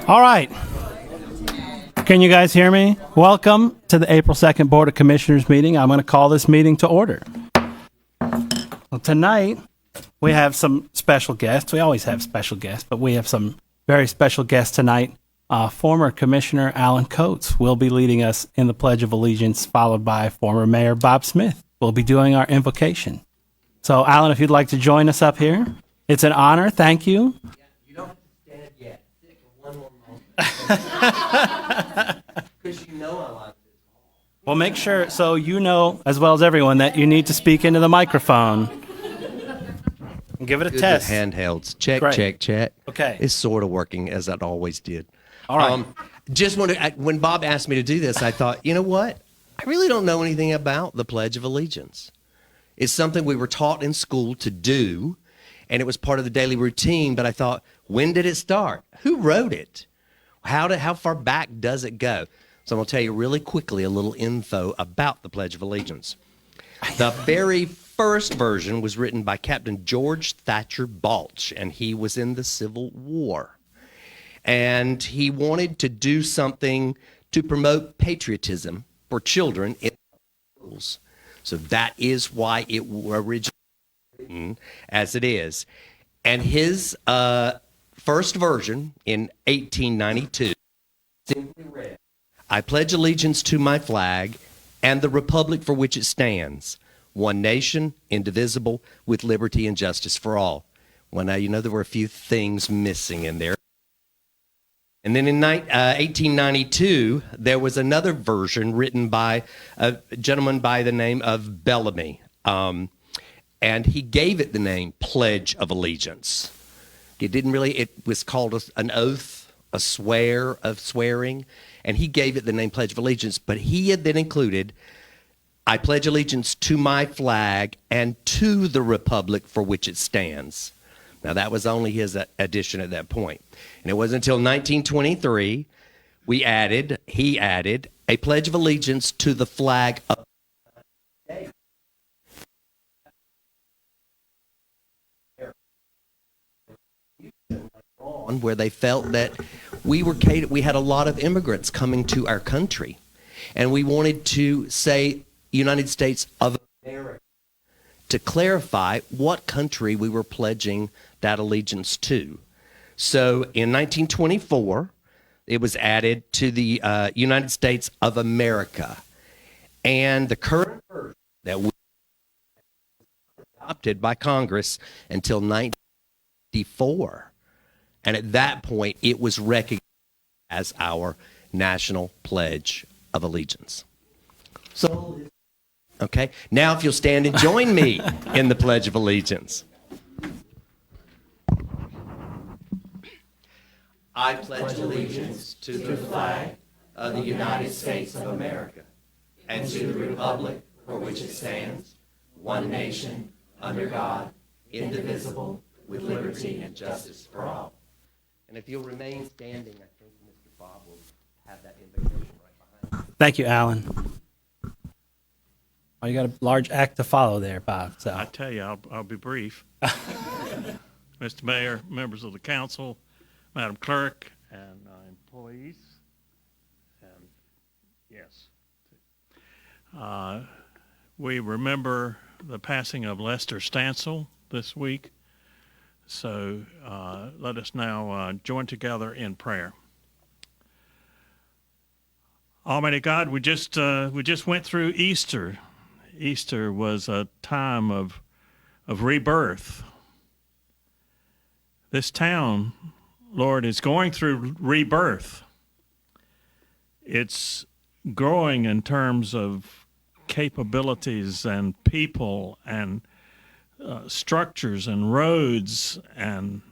All right. Can you guys hear me? Welcome to the April 2nd Board of Commissioners meeting. I'm going to call this meeting to order. Well, tonight, we have some special guests. We always have special guests, but we have some very special guests tonight. Former Commissioner Alan Coates will be leading us in the Pledge of Allegiance, followed by former Mayor Bob Smith. We'll be doing our invocation. So, Alan, if you'd like to join us up here, it's an honor. Thank you. You don't have to stand yet. Stick one more moment. Because you know I like this. Well, make sure so you know, as well as everyone, that you need to speak into the microphone. And give it a Good test. with handhelds. Check, Great. check, check. Okay. It's sort of working as it always did. All right. Just when Bob asked me to do this, I thought, you know what? I really don't know anything about the Pledge of Allegiance. It's something we were taught in school to do, and it was part of the daily routine. But I thought, when did it start? Who wrote it? How far back does it go? So I'm going to tell you really quickly a little info about the Pledge of Allegiance. The very first version was written by Captain George Thatcher Balch, and he was in the Civil War. And he wanted to do something to promote patriotism for children in schools. So that is why it originally written as it is. And his first version in 1892 simply read, I pledge allegiance to my flag and the republic for which it stands, one nation, indivisible, with liberty and justice for all. Well, now, you know, there were a few things missing in there. And then in 1892, there was another version written by a gentleman by the name of Bellamy. And he gave it the name Pledge of Allegiance. It was called an oath, a swear of swearing. And he gave it the name Pledge of Allegiance. But he had then included, I pledge allegiance to my flag and to the republic for which it stands. Now, that was only his addition at that point. And it wasn't until 1923 he added a pledge of allegiance to the flag of the where they felt that we had a lot of immigrants coming to our country. And we wanted to say United States of America to clarify what country we were pledging that allegiance to. So in 1924, it was added to the United States of America. And the current version that we adopted by Congress until 1994. And at that point, it was recognized as our national pledge of allegiance. So, okay, now if you'll stand and join me in the Pledge of Allegiance. I pledge allegiance to the flag of the United States of America and to the republic for which it stands, one nation, under God, indivisible, with liberty and justice for all. And if you'll remain standing, I think Mr. Bob will have that invitation right behind you. Thank you, Alan. Oh, you got a large act to follow there, Bob. So I tell you, I'll be brief. Mr. Mayor, members of the council, Madam Clerk, and employees, and yes, we remember the passing of Lester Stansel this week. So let us now join together in prayer. Almighty God, we just went through Easter. Easter was a time of rebirth. This town, Lord, is going through rebirth. It's growing in terms of capabilities and people and structures and roads and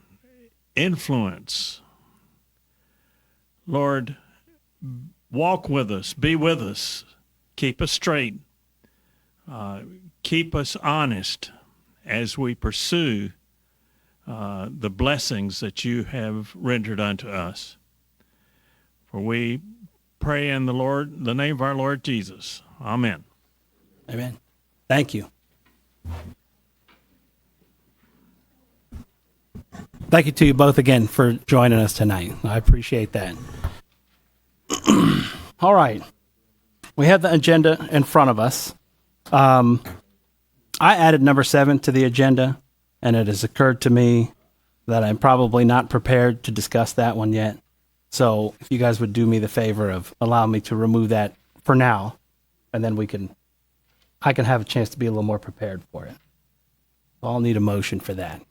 influence. Lord, walk with us, be with us, keep us straight, keep us honest as we pursue the blessings that you have rendered unto us. For we pray in the name of our Lord Jesus. Amen. Amen. Thank you. Thank you to you both again for joining us tonight. I appreciate that. All right. We have the agenda in front of us. I added number 7 to the agenda, and it has occurred to me that I'm probably not prepared to discuss that one yet. So if you guys would do me the favor of allowing me to remove that for now, and then I can have a chance to be a little more prepared for it. So I'll need a motion for that.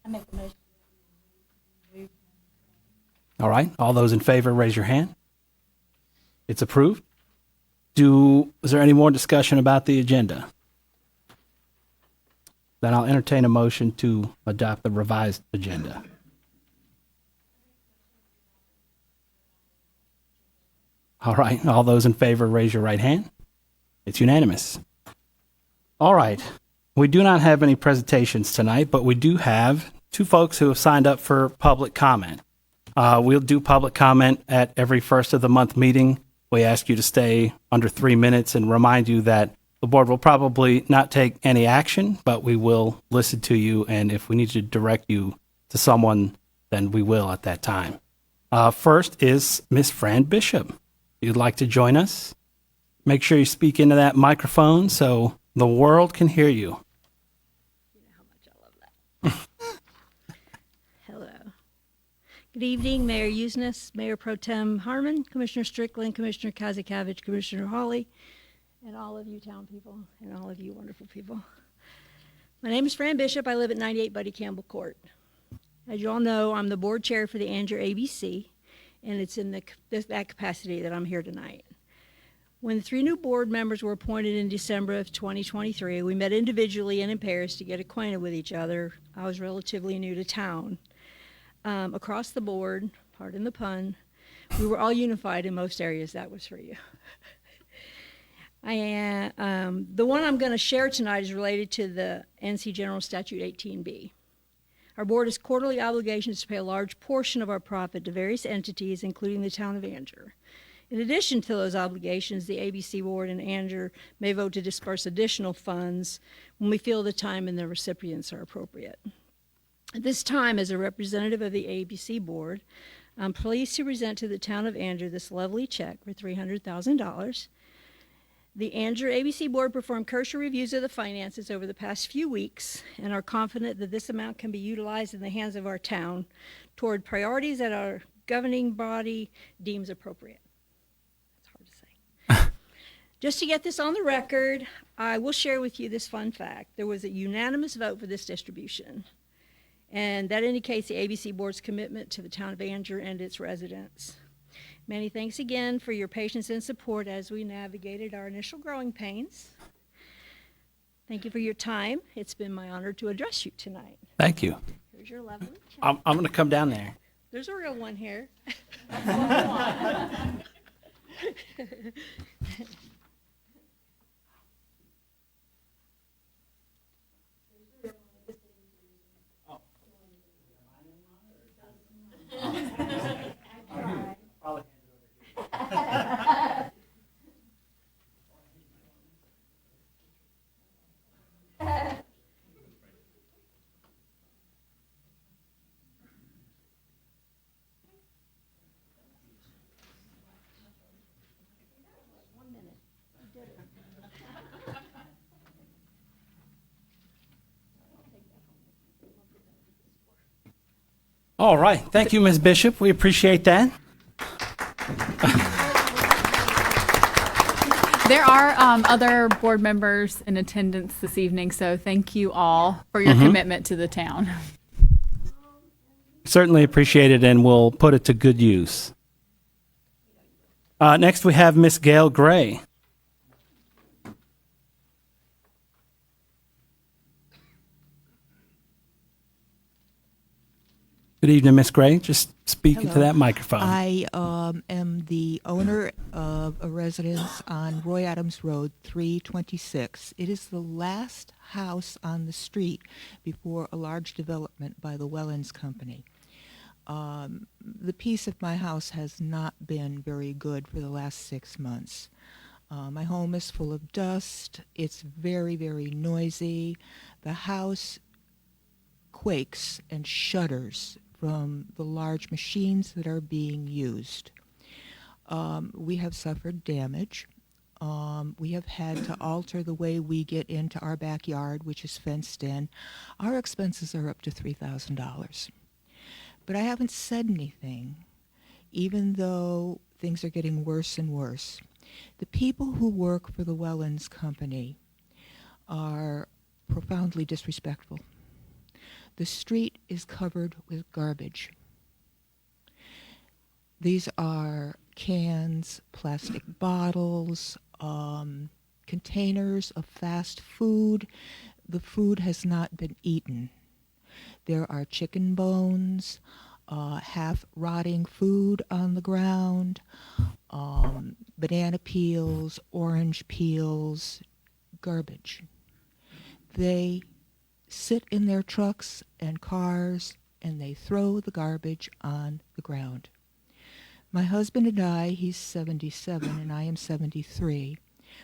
I make the motion. All right. All those in favor, raise your hand. It's approved. Is there any more discussion about the agenda? Then I'll entertain a motion to adopt the revised agenda. All right. All those in favor, raise your right hand. It's unanimous. All right. We do not have any presentations tonight, but we do have 2 folks who have signed up for public comment. We'll do public comment at every first of the month meeting. We ask you to stay under 3 minutes and remind you that the board will probably not take any action, but we will listen to you, and if we need to direct you to someone, then we will at that time. First is Miss Fran Bishop. If you'd like to join us, make sure you speak into that microphone so the world can hear you. You know how much I love that. Hello. Good evening, Mayor Usnes, Mayor Pro Tem Harmon, Commissioner Strickland, Commissioner Kazakavich, Commissioner Hawley, and all of you town people, and all of you wonderful people. My name is Fran Bishop. I live at 98 Buddy Campbell Court. As you all know, I'm the board chair for the Anger ABC, and it's in that capacity that I'm here tonight. When the 3 new board members were appointed in December of 2023, we met individually and in pairs to get acquainted with each other. I was relatively new to town. Across the board, pardon the pun, we were all unified in most areas. That was for you. The one I'm going to share tonight is related to the NC General Statute 18B. Our board has quarterly obligations to pay a large portion of our profit to various entities, including the town of Anger. In addition to those obligations, the ABC board and Anger may vote to disperse additional funds when we feel the time and the recipients are appropriate. At this time, as a representative of the ABC board, I'm pleased to present to the town of Anger this lovely check for $300,000. The Anger ABC board performed cursory reviews of the finances over the past few weeks and are confident that this amount can be utilized in the hands of our town toward priorities that our governing body deems appropriate. That's hard to say. Just to get this on the record, I will share with you this fun fact. There was a unanimous vote for this distribution, and that indicates the ABC board's commitment to the town of Anger and its residents. Many thanks again for your patience and support as we navigated our initial growing pains. Thank you for your time. It's been my honor to address you tonight. Thank you. Here's your lovely check. I'm going to come down there. There's a real one here. All right. Thank you, Ms. Bishop. We appreciate that. There are other board members in attendance this evening, so thank you all for your commitment to the town. Certainly appreciate it, and we'll put it to good use. Next, we have Miss Gail Gray. Good evening, Miss Gray. Just speak into that microphone. I am the owner of a residence on Roy Adams Road, 326. It is the last house on the street before a large development by the Wellens Company. The peace of my house has not been very good for the last 6 months. My home is full of dust. It's very, very noisy. The house quakes and shudders from the large machines that are being used. We have suffered damage. We have had to alter the way we get into our backyard, which is fenced in. Our expenses are up to $3,000. But I haven't said anything, even though things are getting worse and worse. The people who work for the Wellens Company are profoundly disrespectful. The street is covered with garbage. These are cans, plastic bottles, containers of fast food. The food has not been eaten. There are chicken bones, half-rotting food on the ground, banana peels, orange peels, garbage. They sit in their trucks and cars and they throw the garbage on the ground. My husband and I, he's 77 and I am 73,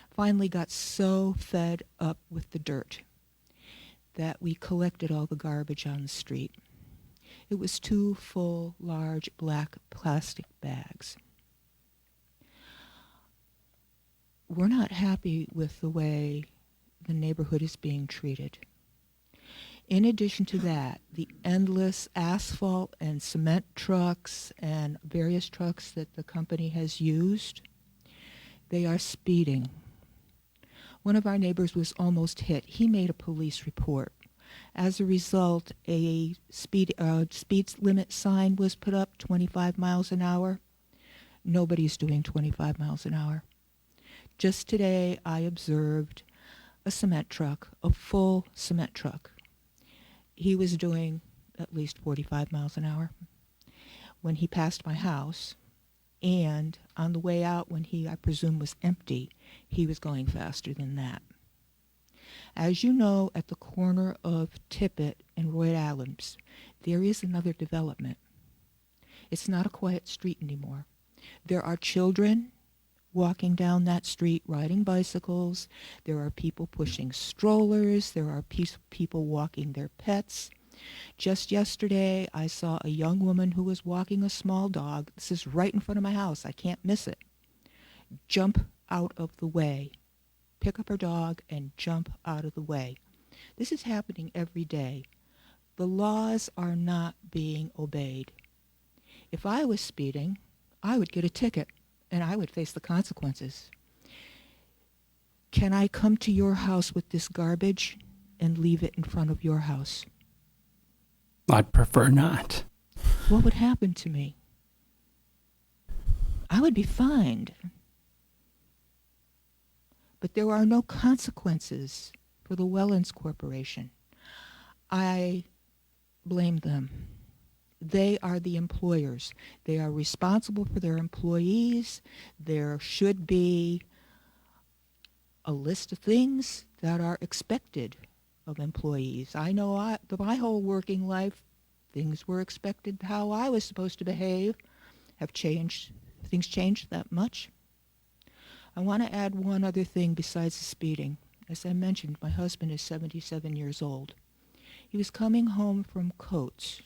finally got so fed up with the dirt that we collected all the garbage on the street. It was 2 full, large, black plastic bags. We're not happy with the way the neighborhood is being treated. In addition to that, the endless asphalt and cement trucks and various trucks that the company has used, they are speeding. One of our neighbors was almost hit. He made a police report. As a result, a speed limit sign was put up, 25 miles an hour. Nobody's doing 25 miles an hour. Just today, I observed a cement truck, a full cement truck. He was doing at least 45 miles an hour when he passed my house, and on the way out when he, I presume, was empty, he was going faster than that. As you know, at the corner of Tippett and Roy Adams, there is another development. It's not a quiet street anymore. There are children walking down that street, riding bicycles. There are people pushing strollers. There are people walking their pets. Just yesterday, I saw a young woman who was walking a small dog. This is right in front of my house. I can't miss it. Jump out of the way. Pick up her dog and jump out of the way. This is happening every day. The laws are not being obeyed. If I was speeding, I would get a ticket and I would face the consequences. Can I come to your house with this garbage and leave it in front of your house? I'd prefer not. What would happen to me? I would be fined. But there are no consequences for the Wellens Corporation. I blame them. They are the employers. They are responsible for their employees. There should be a list of things that are expected of employees. I know my whole working life, things were expected how I was supposed to behave. Have changed? Things changed that much? I want to add one other thing besides the speeding. As I mentioned, my husband is 77 years old. He was coming home from Coates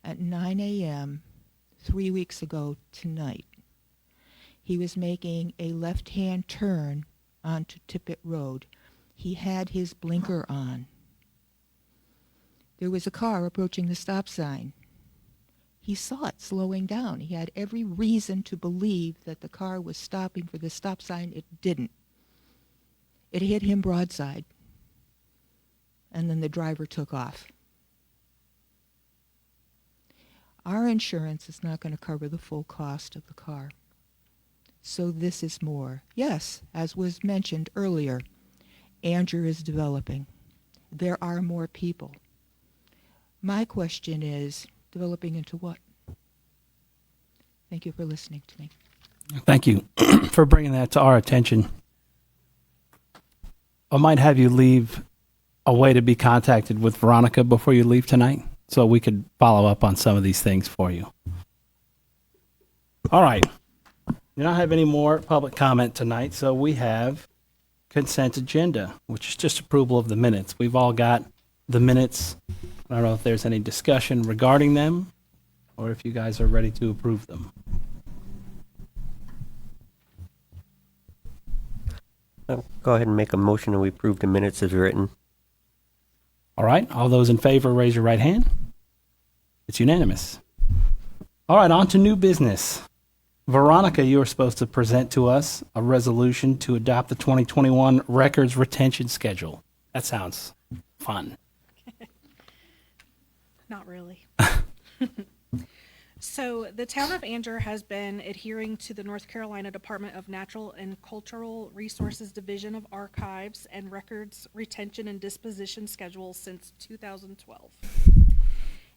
at 9 a.m. 3 weeks ago tonight. He was making a left-hand turn onto Tippett Road. He had his blinker on. There was a car approaching the stop sign. He saw it slowing down. He had every reason to believe that the car was stopping for the stop sign. It didn't. It hit him broadside. And then the driver took off. Our insurance is not going to cover the full cost of the car. So this is more. Yes, as was mentioned earlier, Andrew is developing. There are more people. My question is, developing into what? Thank you for listening to me. Thank you for bringing that to our attention. I might have you leave a way to be contacted with Veronica before you leave tonight, so we could follow up on some of these things for you. All right. We don't have any more public comment tonight, so we have consent agenda, which is just approval of the minutes. We've all got the minutes I don't know if there's any discussion regarding them or if you guys are ready to approve them. Go ahead and make a motion and we approve the minutes as written. All right, all those in favor, raise your right hand. It's unanimous. All right, on to new business. Veronica, you are supposed to present to us a resolution to adopt the 2021 records retention schedule. That sounds fun. Not really. So the town of Anger has been adhering to the North Carolina Department of Natural and Cultural Resources Division of Archives and Records Retention and Disposition Schedule since 2012.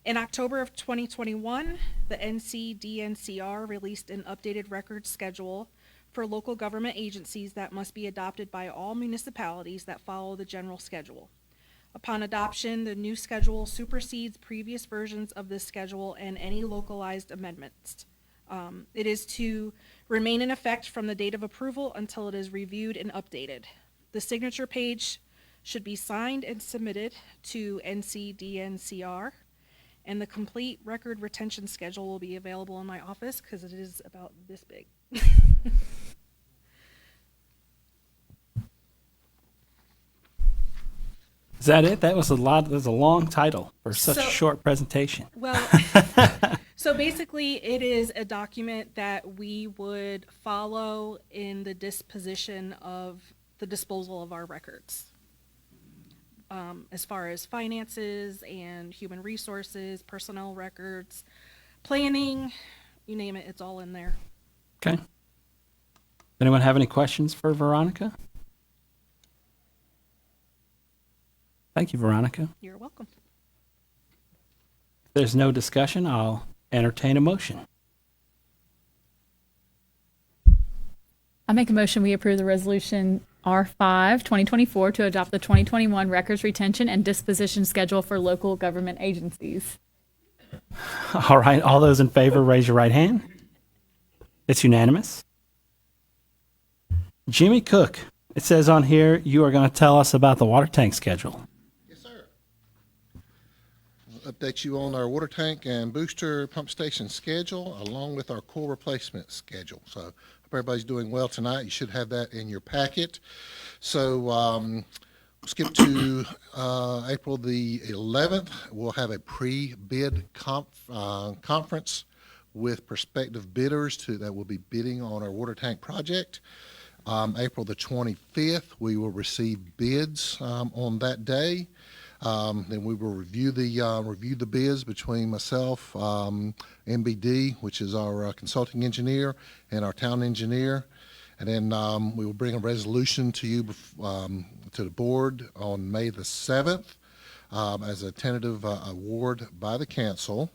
In October of 2021, the NCDNCR released an updated records schedule for local government agencies that must be adopted by all municipalities that follow the general schedule. Upon adoption, the new schedule supersedes previous versions of this schedule and any localized amendments. It is to remain in effect from the date of approval until it is reviewed and updated. The signature page should be signed and submitted to NCDNCR, and the complete record retention schedule will be available in my office because it is about this big. Is that it? That was a lot. That was a long title for such a short presentation. Well, so basically it is a document that we would follow in the disposition of the disposal of our records. As far as finances and human resources, personnel records, planning, you name it, it's all in there. Okay. Anyone have any questions for Veronica? Thank you, Veronica. You're welcome. If there's no discussion, I'll entertain a motion. I make a motion we approve the resolution R5, 2024 to adopt the 2021 records retention and disposition schedule for local government agencies. All right, all those in favor, raise your right hand. It's unanimous. Jimmy Cook, it says on here you are going to tell us about the water tank schedule. Yes, sir. I'll update you on our water tank and booster pump station schedule along with our core replacement schedule. So hope everybody's doing well tonight. You should have that in your packet. So skip to April the 11th. We'll have a pre-bid conference with prospective bidders that will be bidding on our water tank project. April the 25th, we will receive bids on that day. Then we will review the bids between myself, MBD, which is our consulting engineer, and our town engineer. And then we will bring a resolution to you, to the board on May the 7th as a tentative award by the council.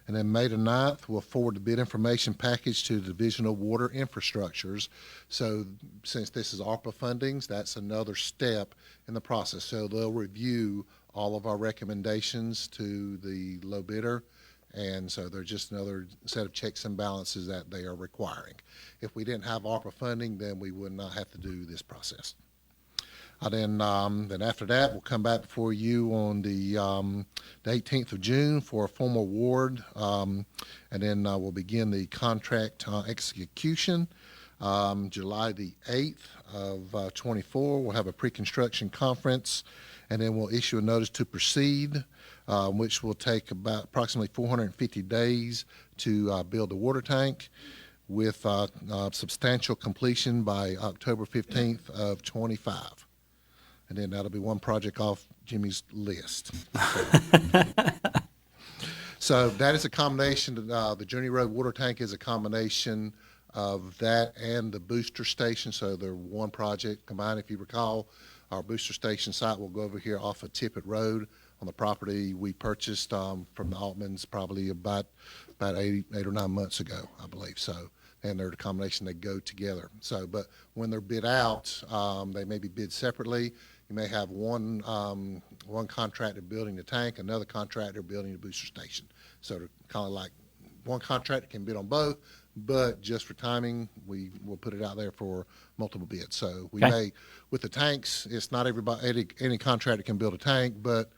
And then May the 9th, we'll forward the bid information package to the Division of Water Infrastructures. So since this is ARPA fundings, that's another step in the process. So they'll review all of our recommendations to the low bidder. And so they're just another set of checks and balances that they are requiring. If we didn't have ARPA funding, then we would not have to do this process. Then after that, we'll come back before you on the 18th of June for a formal award, and then we'll begin the contract execution. July the 8th of 24, we'll have a pre-construction conference, and then we'll issue a notice to proceed, which will take about approximately 450 days to build the water tank, with substantial completion by October 15th of 25. And then that'll be one project off Jimmy's list. So that is a combination. The Journey Road water tank is a combination of that and the booster station. So they're one project combined. If you recall, our booster station site will go over here off of Tippett Road on the property we purchased from the Altmans probably about 8 or 9 months ago, I believe. So, and they're the combination, they go together. So, but when they're bid out, they may be bid separately. You may have one contractor building the tank, another contractor building the booster station. So they're kind of like one contractor can bid on both, but just for timing, we will put it out there for multiple bids. So we may, with the tanks, it's not everybody, any contractor can build a tank, but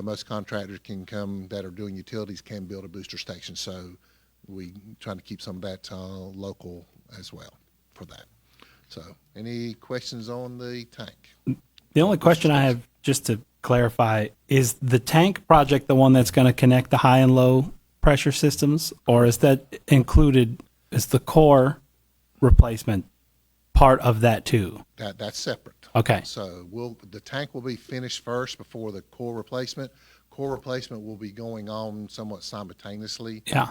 most contractors can come that are doing utilities can build a booster station. So we trying to keep some of that local as well for that. So any questions on the tank? The only question I have, just to clarify, is the tank project the one that's going to connect the high and low pressure systems, or is that included, is the core replacement part of that too? That's separate. Okay. So the tank will be finished first before the core replacement. Core replacement will be going on somewhat simultaneously. Yeah.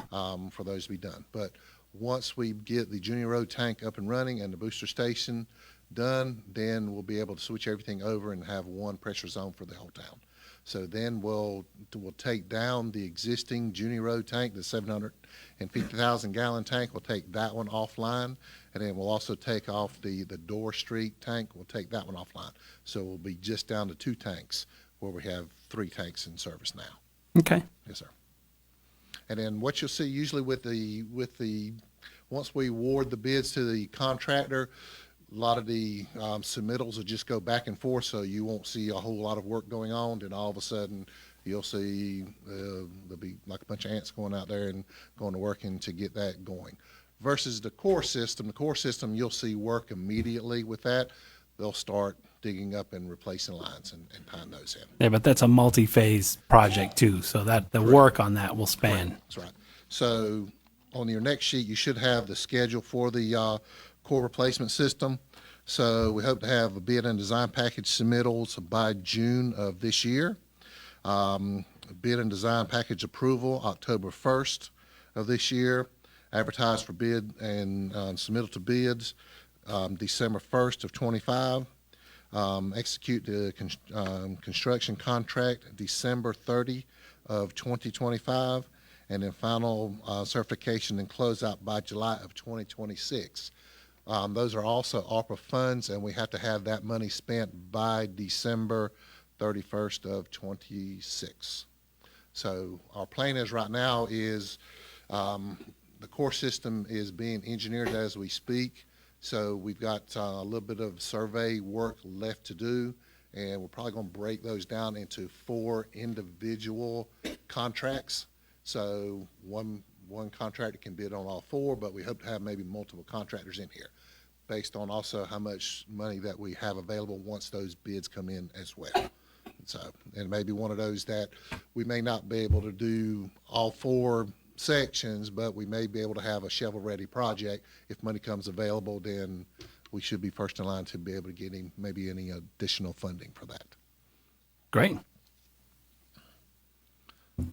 For those to be done. But once we get the Junior Road tank up and running and the booster station done, then we'll be able to switch everything over and have one pressure zone for the whole town. So then we'll take down the existing Junior Road tank, the 750,000 gallon tank. We'll take that one offline, and then we'll also take off the Door Street tank. We'll take that one offline. So we'll be just down to 2 tanks where we have 3 tanks in service now. Okay. Yes, sir. And then what you'll see usually with the once we award the bids to the contractor, a lot of the submittals will just go back and forth, so you won't see a whole lot of work going on. Then all of a sudden, you'll see there'll be like a bunch of ants going out there and going to work and to get that going. Versus the core system, you'll see work immediately with that. They'll start digging up and replacing lines and tying those in. Yeah, but that's a multi-phase project too, so that the work on that will span. That's right. So on your next sheet, you should have the schedule for the core replacement system. So we hope to have a bid and design package submittals by June of this year. Bid and design package approval October 1st of this year. Advertised for bid and submittal to bids December 1st of 25. Execute the construction contract December 30 of 2025, and then final certification and closeout by July of 2026. Those are also ARPA funds, and we have to have that money spent by December 31st of 26. So our plan is right now is the core system is being engineered as we speak. So we've got a little bit of survey work left to do, and we're probably going to break those down into 4 individual contracts. So one contractor can bid on all 4, but we hope to have maybe multiple contractors in here based on also how much money that we have available once those bids come in as well. So, and maybe one of those that we may not be able to do all 4 sections, but we may be able to have a shovel-ready project. If money comes available, then we should be first in line to be able to get maybe any additional funding for that. Great.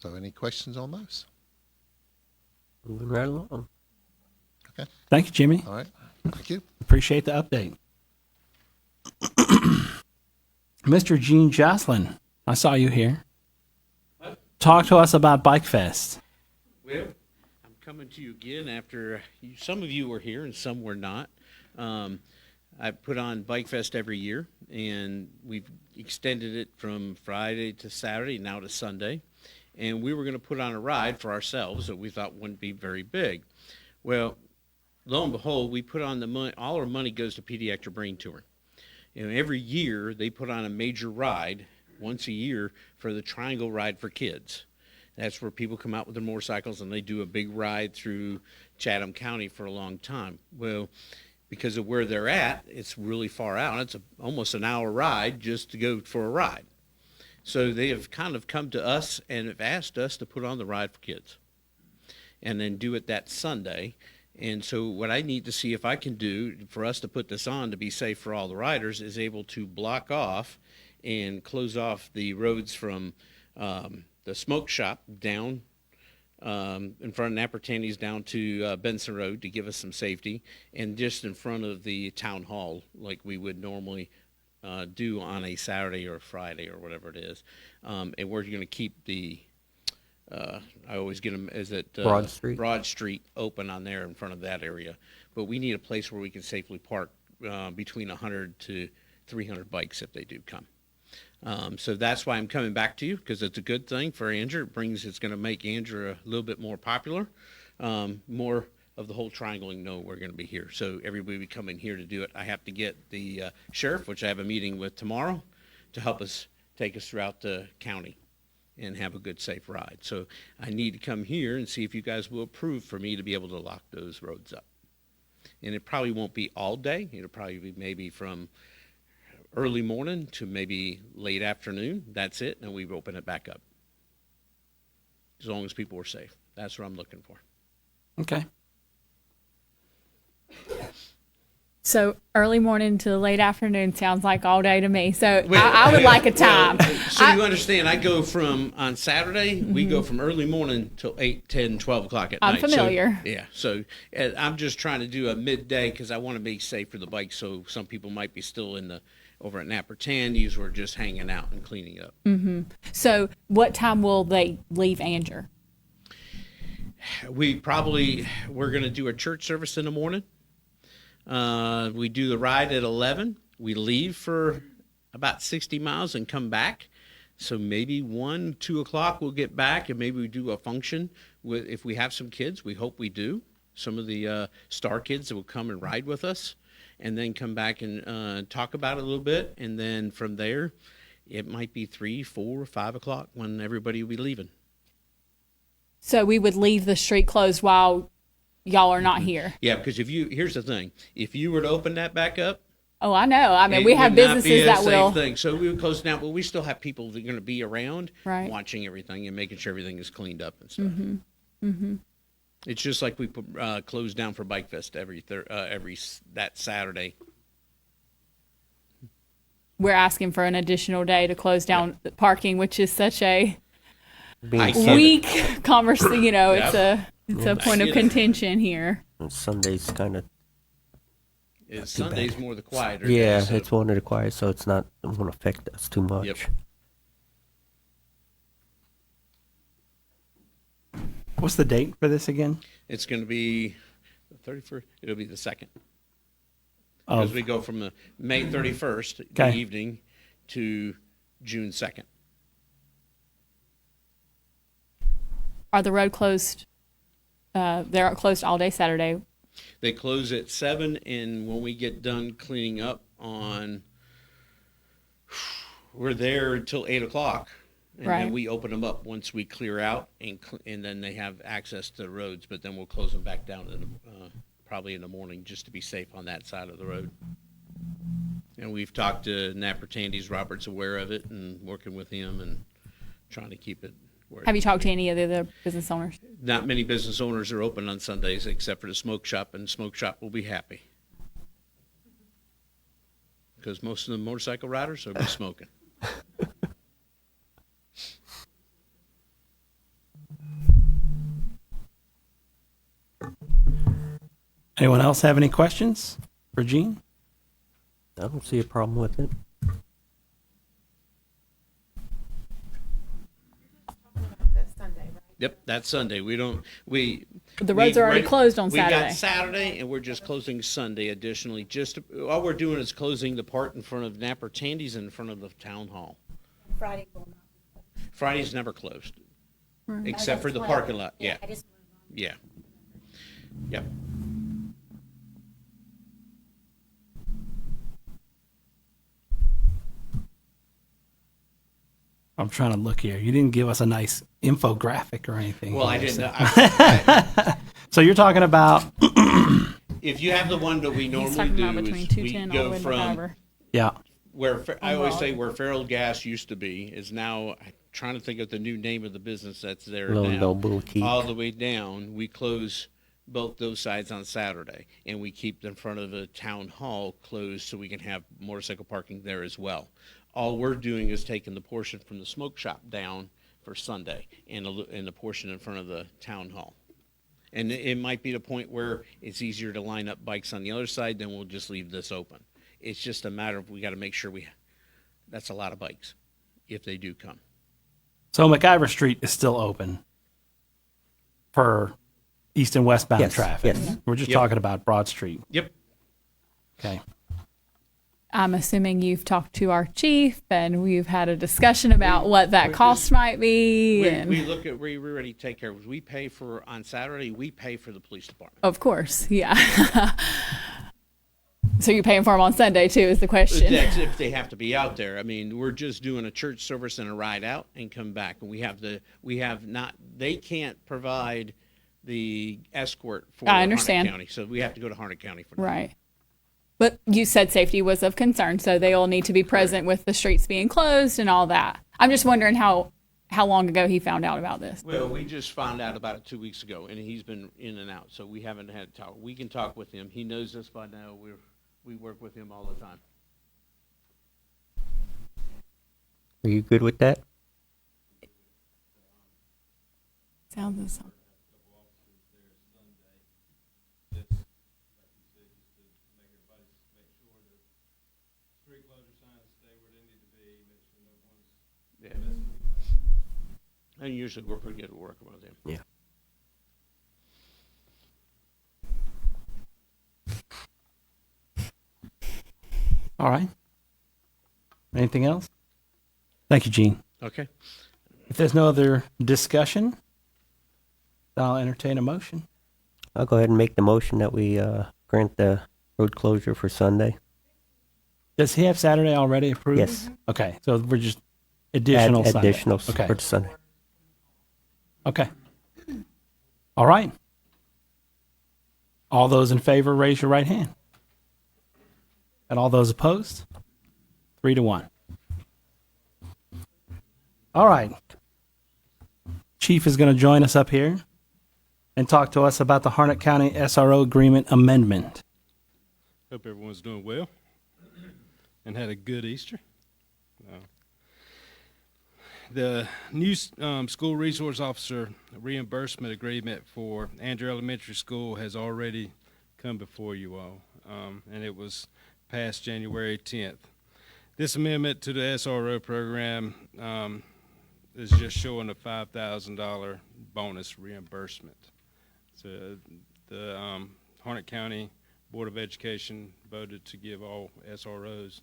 So any questions on those? Moving right along. Okay. Thank you, Jimmy. All right. Thank you. Appreciate the update. Mr. Gene Jocelyn, I saw you here. Talk to us about Bike Fest. Well, I'm coming to you again after some of you were here and some were not. I put on Bike Fest every year, and we've extended it from Friday to Saturday, now to Sunday. And we were going to put on a ride for ourselves that we thought wouldn't be very big. Well, lo and behold, we put on the money. All our money goes to Pediatric Brain Tumor. Every year they put on a major ride once a year for the Triangle Ride for Kids. That's where people come out with their motorcycles and they do a big ride through Chatham County for a long time. Well, because of where they're at, it's really far out. It's almost an hour ride just to go for a ride. So they have kind of come to us and have asked us to put on the ride for kids and then do it that Sunday. And so what I need to see if I can do for us to put this on to be safe for all the riders is able to block off and close off the roads from the smoke shop down in front of Nappertanny's down to Benson Road to give us some safety, and just in front of the town hall like we would normally do on a Saturday or a Friday or whatever it is. And we're going to keep the I always get them is it Broad Street open on there in front of that area, but we need a place where we can safely park between 100 to 300 bikes if they do come. So that's why I'm coming back to you, because it's a good thing for Andrew. It's going to make Andrew a little bit more popular. More of the whole triangle know we're going to be here. So everybody will be coming here to do it. I have to get the sheriff, which I have a meeting with tomorrow, to help us take us throughout the county and have a good, safe ride. So I need to come here and see if you guys will approve for me to be able to lock those roads up. And it probably won't be all day. It'll probably be maybe from early morning to maybe late afternoon. That's it, and we open it back up. As long as people are safe. That's what I'm looking for. Okay. So early morning to late afternoon sounds like all day to me. So I would like a time. So you understand, I go from, on Saturday, we go from early morning till 8, 10, 12 o'clock at I'm night. familiar. So, yeah, so I'm just trying to do a midday because I want to be safe for the bike. So some people might be still over at Napper Tandy's or just hanging out and cleaning up. So what time will they leave Anger? We're going to do a church service in the morning. We do the ride at 11. We leave for about 60 miles and come back. So maybe 1, 2 o'clock we'll get back, and maybe we do a function if we have some kids. We hope we do. Some of the star kids that will come and ride with us, and then come back and talk about it a little bit. And then from there, it might be 3, 4, 5 o'clock when everybody will be leaving. So we would leave the street closed while y'all are not here. Yeah, because here's the thing. If you were to open that back up, Oh, I know. I mean, it we have would not be businesses the that same will. thing. So we would close down, but we still have people that are going to be around, Right. watching everything and making sure everything is cleaned up and stuff. It's just like we close down for Bike Fest every that Saturday. We're asking for an additional day to close down the parking, which is such a I get it. weak conversation. You know, Yeah. it's a point of get it. contention here. And Sunday's kind of, Sunday's more the quieter. yeah, day, so it's one of the quiet, so it won't affect us too much. Yep. What's the date for this again? it's going to be the 31st. It'll be the 2nd. Because we go from the May 31st, the Okay. evening, to June 2nd. Are the road closed? They're closed all day Saturday. They close at 7, and when we get done cleaning up we're there until 8 o'clock. And Right. then we open them up once we clear out, and then they have access to the roads, but then we'll close them back down probably in the morning just to be safe on that side of the road. And we've talked to Napper Tandy's. Robert's aware of it and working with him and trying to keep it where Have you talked to any of the other business owners? Not many business owners are open on Sundays except for the smoke shop, and the smoke shop will be happy. Because most of the motorcycle riders will be smoking. Anyone else have any questions for Gene? I don't see a problem with it. Yep, that's Sunday. The roads are already closed on We got Saturday. Saturday, and we're just closing Sunday additionally. All we're doing is closing the part in front of Napper Tandy's in front of the town hall. Friday's never closed, except for the parking lot. Yeah. Yeah. Yep. I'm trying to look here. You didn't give us a nice infographic or anything. Well, I here, didn't. so- So you're talking about, If you have the one that we He's normally talking do, about between is we 210 all the go way to from Harbor. yeah. where I always Log. say where Feral Gas used to be is now. I'm trying to think of the new name of the business that's there Lone now. Boutique. All the way down, we close both those sides on Saturday, and we keep in front of the town hall closed so we can have motorcycle parking there as well. All we're doing is taking the portion from the smoke shop down for Sunday, and the portion in front of the town hall. And it might be the point where it's easier to line up bikes on the other side, then we'll just leave this open. It's just a matter of we got to make sure that's a lot of bikes if they do come. So McIver Street is still open for east and westbound Yes, traffic. yes. We're just Yep. talking about Broad Street. Yep. Okay. I'm assuming you've talked to our chief and we've had a discussion about what that cost might be. And We look at, we already take care of, we pay for, on Saturday, we pay for the police department. of course, yeah. So you're paying for them on Sunday too, is the question. That's if they have to be out there. I mean, we're just doing a church service and a ride out and come back. And they can't provide the escort for I understand. Harnett County. So we have to go to Harnett County for that. Right. But you said safety was of concern, so they all need to be present with the streets being closed and all that. I'm just wondering how long ago he found out about this. Well, we just found out about it 2 weeks ago, and he's been in and out, so we haven't had to talk. We can talk with him. He knows us by now. We work with him all the time. Are you good with that? Sounds the same. Yeah. And usually we're pretty good at working with him. Yeah. All right. Anything else? Thank you, Gene. Okay. If there's no other discussion, then I'll entertain a motion. I'll go ahead and make the motion that we grant the road closure for Sunday. Does he have Saturday already approved? Yes. Okay, so we're just additional Add Sunday. additional Okay. for Sunday. Okay. All right. All those in favor, raise your right hand. And all those opposed? 3-1. All right. Chief is going to join us up here and talk to us about the Harnett County SRO Agreement Amendment. Hope everyone's doing well and had a good Easter. The new school resource officer reimbursement agreement for Andrew Elementary School has already come before you all, and it was passed January 10th. This amendment to the SRO program is just showing a $5,000 bonus reimbursement. So the Harnett County Board of Education voted to give all SROs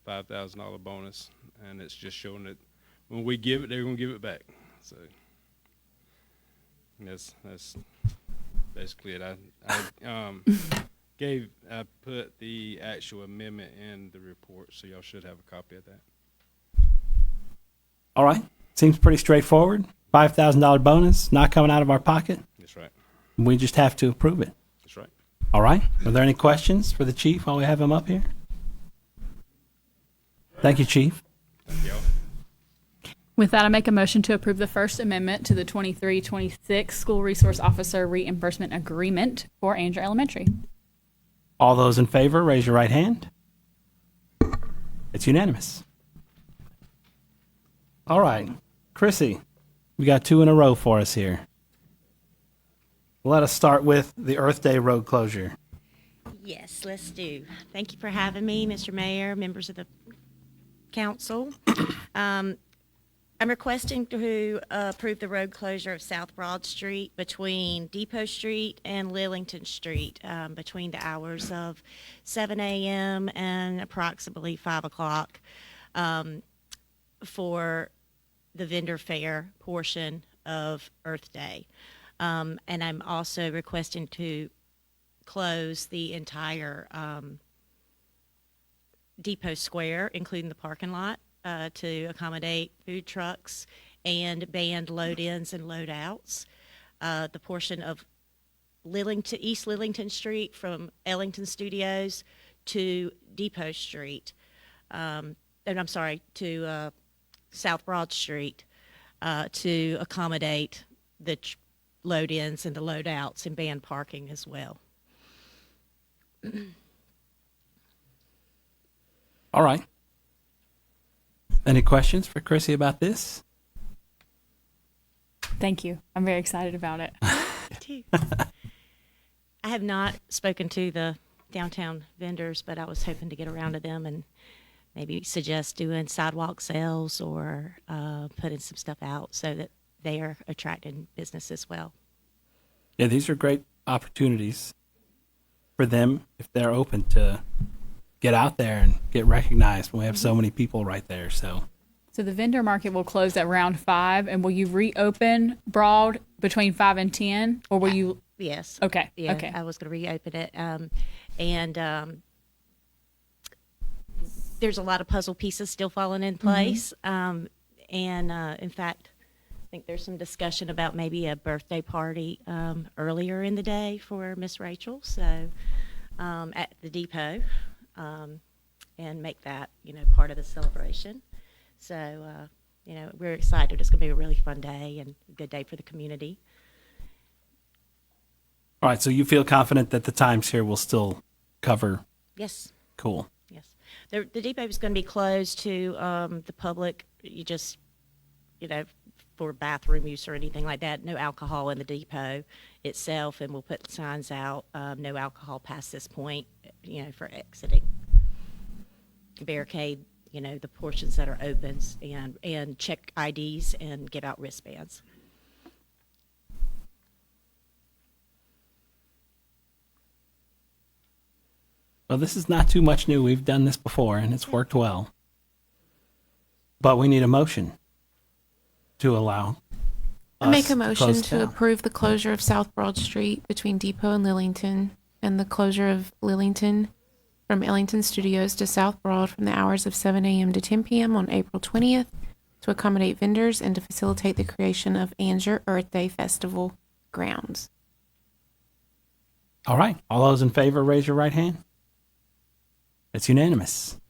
$5,000 bonus, and it's just showing that when we give it, they're going to give it back. So that's basically it. I put the actual amendment in the report, so y'all should have a copy of that. All right. Seems pretty straightforward. $5,000 bonus, not coming out of our pocket. That's right. We just have to approve it. That's right. All right. Are there any questions for the chief while we have him up here? Thank you, Chief. Thank y'all. With that, I make a motion to approve the First Amendment to the 23-26 School Resource Officer Reimbursement Agreement for Andrew Elementary. All those in favor, raise your right hand. It's unanimous. All right. Chrissy, we got 2 in a row for us here. Let us start with the Earth Day road closure. Yes, let's do. Thank you for having me, Mr. Mayor, members of the council. I'm requesting to approve the road closure of South Broad Street between Depot Street and Lillington Street between the hours of 7 a.m. and approximately 5 o'clock for the vendor fair portion of Earth Day. And I'm also requesting to close the entire Depot Square, including the parking lot, to accommodate food trucks and band load-ins and load-outs. The portion of East Lillington Street from Ellington Studios to Depot Street, to South Broad Street to accommodate the load-ins and the load-outs and band parking as well. All right. Any questions for Chrissy about this? Thank you. I'm very excited about it. I have not spoken to the downtown vendors, but I was hoping to get around to them and maybe suggest doing sidewalk sales or putting some stuff out so that they are attracting business as well. Yeah, these are great opportunities for them if they're open to get out there and get recognized when we have so many people right there. So the vendor market will close at around 5, and will you reopen Broad between 5 and 10, or will you? Yes. Okay. Yeah, Okay. I was going to reopen it. and there's a lot of puzzle pieces still falling in place. In fact, I think there's some discussion about maybe a birthday party earlier in the day for Miss Rachel, so at the depot, and make that, part of the celebration. So, we're excited. It's going to be a really fun day and a good day for the community. All right, so you feel confident that the times here will still cover? Yes. Cool. Yes. The depot is going to be closed to the public. You just, for bathroom use or anything like that, no alcohol in the depot itself, and we'll put signs out, no alcohol past this point, for exiting. Barricade, the portions that are open, and check IDs and give out wristbands. Well, this is not too much new. We've done this before, and it's worked well. But we need a motion to allow I make a us motion close to down. approve the closure of South Broad Street between Depot and Lillington, and the closure of Lillington from Ellington Studios to South Broad from the hours of 7 a.m. to 10 p.m. on April 20th to accommodate vendors and to facilitate the creation of Angier Earth Day Festival grounds. All right. All those in favor, raise your right hand. It's unanimous.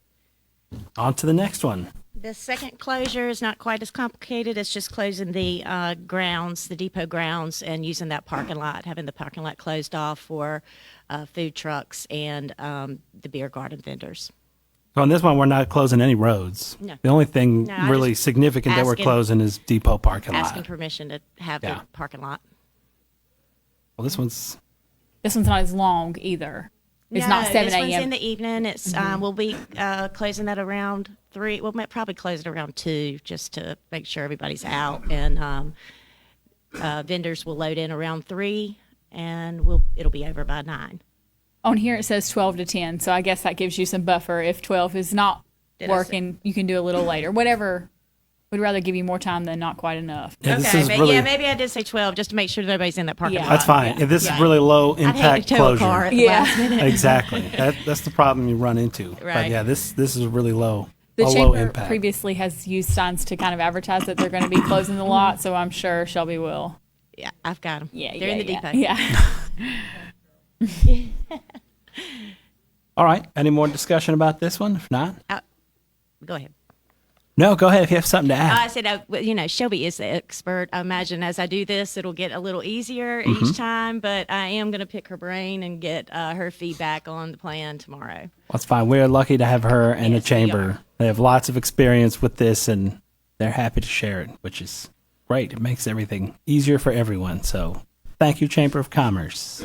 On to the next one. The second closure is not quite as complicated. It's just closing the grounds, the depot grounds, and using that parking lot, having the parking lot closed off for food trucks and the beer garden vendors. So on this one, we're not closing any roads. No. The only thing No, I'm really just significant that we're asking- closing is depot parking lot. Asking permission to have Yeah. the parking lot. Well, this one's not as long either. It's No, not 7 this one's a.m. in the evening. It's we'll be closing that around 3. We'll probably close it around 2 just to make sure everybody's out. And vendors will load in around 3, and it'll be over by 9. On here it says 12 to 10, so I guess that gives you some buffer. If 12 is not Did I say- working, you can do a little later. Whatever. We'd rather give you more time than not quite enough. Yeah, this Okay, is but really, maybe I did say 12 just to make sure that everybody's in that parking Yeah. lot. that's fine. Yeah. This Yeah. is really low I'd hate impact to tow a car closure. at the Yeah. last minute. Exactly. That's the problem you run into. But Right. yeah, this is really low. The a low chamber impact. previously has used signs to kind of advertise that they're going to be closing the lot, so I'm sure Shelby will. Yeah, I've got them. Yeah, They're in the depot. Yeah. All right. Any more discussion about this one? If not, Go ahead. no, go ahead if you have something to add. I said, Shelby is the expert. I imagine as I do this, it'll get a little easier Mm-hmm. each time, but I am going to pick her brain and get her feedback on the plan tomorrow. That's fine. We're lucky to have her and Yes, the we chamber. are. They have lots of experience with this, and they're happy to share it, which is great. It makes everything easier for everyone. So thank you, Chamber of Commerce.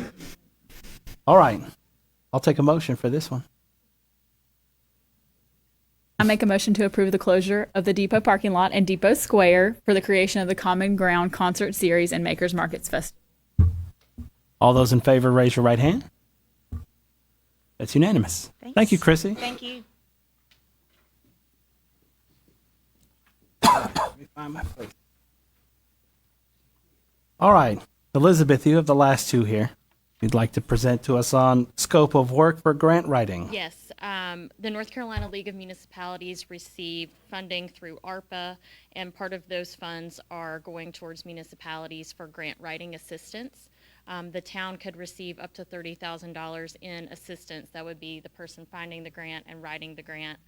All right. I'll take a motion for this one. I make a motion to approve the closure of the Depot parking lot and Depot Square for the creation of the Common Ground Concert Series and Makers Markets Festival. All those in favor, raise your right hand. That's unanimous. Thanks. Thank you, Chrissy. Thank you. Let me find my place. All right. Elizabeth, you have the last two here. You'd like to present to us on scope of work for grant writing. Yes, the North Carolina League of Municipalities received funding through ARPA, and part of those funds are going towards municipalities for grant writing assistance. The town could receive up to $30,000 in assistance. That would be the person finding the grant and writing the grant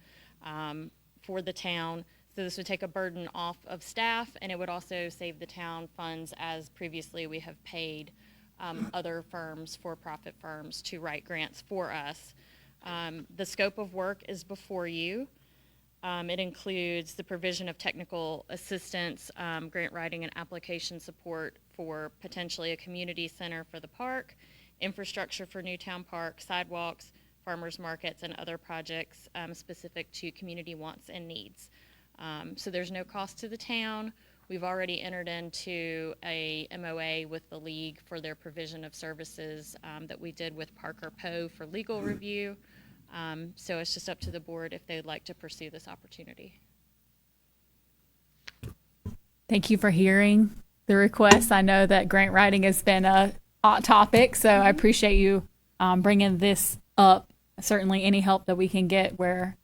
for the town. So this would take a burden off of staff, and it would also save the town funds, as previously we have paid other firms, for-profit firms, to write grants for us. The scope of work is before you. It includes the provision of technical assistance, grant writing and application support for potentially a community center for the park, infrastructure for Newtown Park, sidewalks, farmers markets, and other projects specific to community wants and needs. So there's no cost to the town. We've already entered into a MOA with the league for their provision of services that we did with Parker Poe for legal review. So it's just up to the board if they'd like to pursue this opportunity. Thank you for hearing the request. I know that grant writing has been a hot topic, so I appreciate you bringing this up. Certainly, any help that we can get where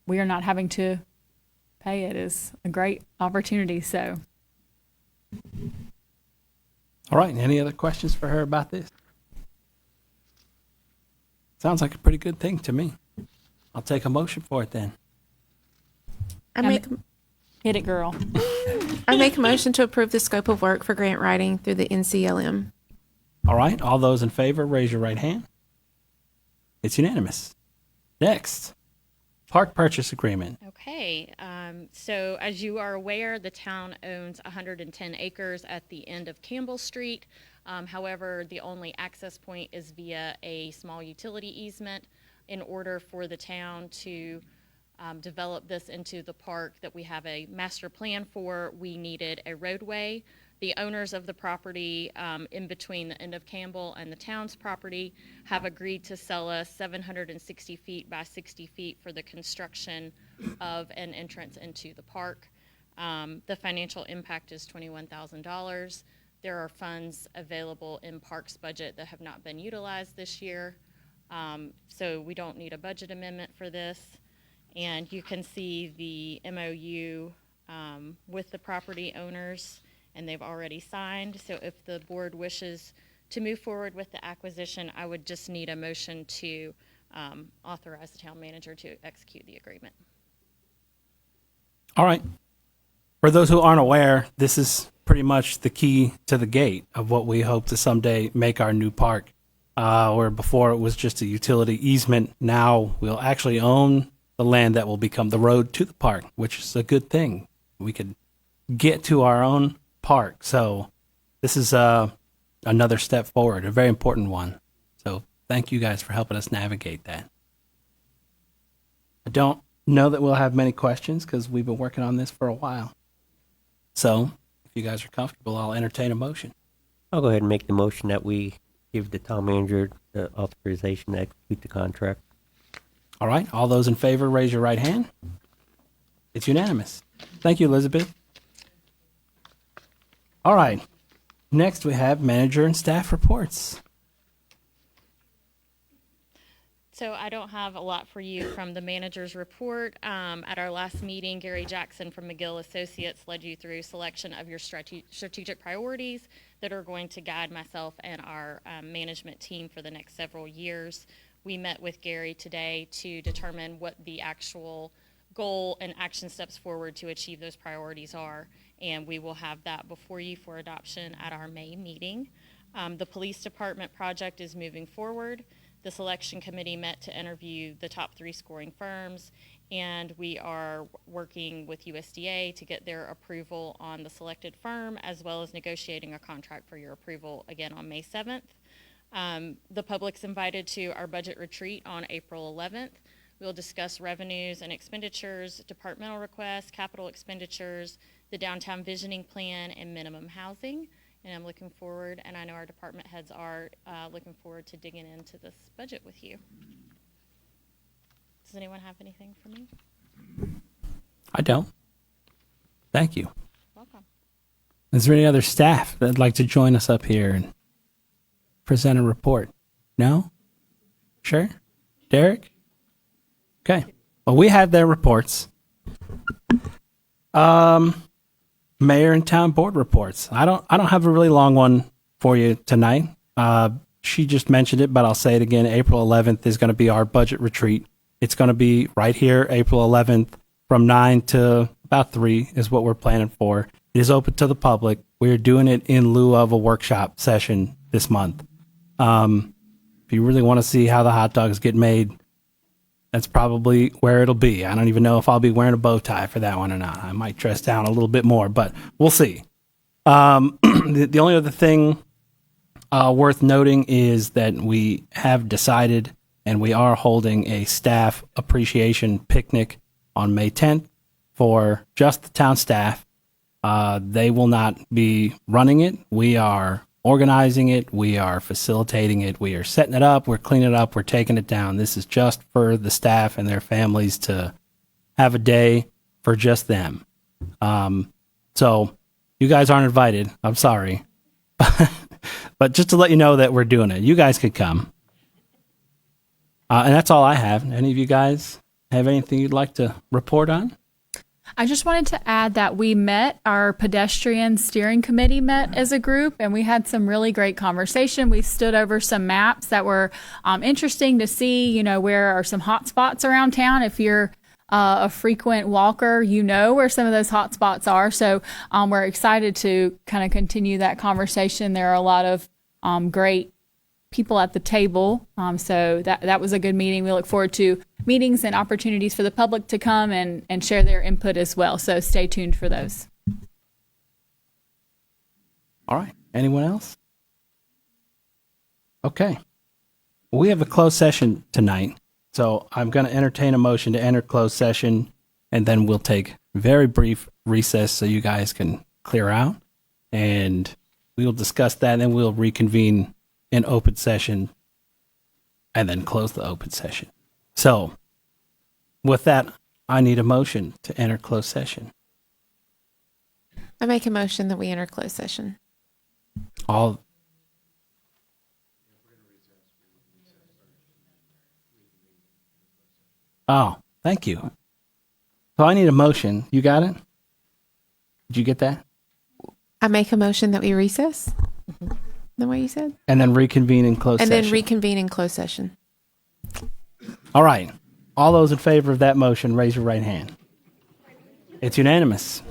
we are not having to pay it is a great opportunity. So, All right. Any other questions for her about this? Sounds like a pretty good thing to me. I'll take a motion for it then. hit it, girl. I make a motion to approve the scope of work for grant writing through the NCLM. All right. All those in favor, raise your right hand. It's unanimous. Next, park purchase agreement. Okay, so as you are aware, the town owns 110 acres at the end of Campbell Street. However, the only access point is via a small utility easement. In order for the town to develop this into the park that we have a master plan for, we needed a roadway. The owners of the property in between the end of Campbell and the town's property have agreed to sell us 760 feet by 60 feet for the construction of an entrance into the park. The financial impact is $21,000. There are funds available in Parks budget that have not been utilized this year, so we don't need a budget amendment for this. And you can see the MOU with the property owners, and they've already signed. So if the board wishes to move forward with the acquisition, I would just need a motion to authorize the town manager to execute the agreement. All right. For those who aren't aware, this is pretty much the key to the gate of what we hope to someday make our new park. Where before it was just a utility easement, now we'll actually own the land that will become the road to the park, which is a good thing. We could get to our own park. So this is another step forward, a very important one. So thank you guys for helping us navigate that. I don't know that we'll have many questions because we've been working on this for a while. So if you guys are comfortable, I'll entertain a motion. I'll go ahead and make the motion that we give the town manager the authorization to execute the contract. All right. All those in favor, raise your right hand. It's unanimous. Thank you, Elizabeth. All right. Next, we have manager and staff reports. So I don't have a lot for you from the manager's report. At our last meeting, Gary Jackson from McGill Associates led you through selection of your strategic priorities that are going to guide myself and our management team for the next several years. We met with Gary today to determine what the actual goal and action steps forward to achieve those priorities are, and we will have that before you for adoption at our May meeting. The police department project is moving forward. The selection committee met to interview the top 3 scoring firms, and we are working with USDA to get their approval on the selected firm, as well as negotiating a contract for your approval again on May 7th. The public's invited to our budget retreat on April 11th. We'll discuss revenues and expenditures, departmental requests, capital expenditures, the downtown visioning plan, and minimum housing. And I'm looking forward, and I know our department heads are looking forward to digging into this budget with you. Does anyone have anything for me? I don't. Thank you. Welcome. Is there any other staff that'd like to join us up here and present a report? No? Sure? Derek? Okay. Well, we have their reports. Mayor and town board reports. I don't have a really long one for you tonight. She just mentioned it, but I'll say it again. April 11th is going to be our budget retreat. It's going to be right here, April 11th, from 9 to about 3 is what we're planning for. It is open to the public. We're doing it in lieu of a workshop session this month. If you really want to see how the hot dogs get made, that's probably where it'll be. I don't even know if I'll be wearing a bow tie for that one or not. I might dress down a little bit more, but we'll see. The only other thing worth noting is that we have decided and we are holding a staff appreciation picnic on May 10th for just the town staff. They will not be running it. We are organizing it. We are facilitating it. We are setting it up. We're cleaning it up. We're taking it down. This is just for the staff and their families to have a day for just them. So you guys aren't invited. I'm sorry. But just to let you know that we're doing it. You guys could come. And that's all I have. Any of you guys have anything you'd like to report on? I just wanted to add that we met, our pedestrian steering committee met as a group, and we had some really great conversation. We stood over some maps that were interesting to see, you know, where are some hot spots around town. If you're a frequent walker, you know where some of those hot spots are. So we're excited to kind of continue that conversation. There are a lot of great people at the table. So that was a good meeting. We look forward to meetings and opportunities for the public to come and share their input as well. So stay tuned for those. All right. Anyone else? Okay. We have a closed session tonight. So I'm going to entertain a motion to enter closed session, and then we'll take very brief recess so you guys can clear out, and we'll discuss that, and then we'll reconvene in open session and then close the open session. So with that, I need a motion to enter closed session. I make a motion that we enter closed session. All. Oh, thank you. So I need a motion. You got it? Did you get that? I make a motion that we recess. The way you said? And then reconvene in closed session. And then reconvene in closed session. All right. All those in favor of that motion, raise your right hand. It's unanimous.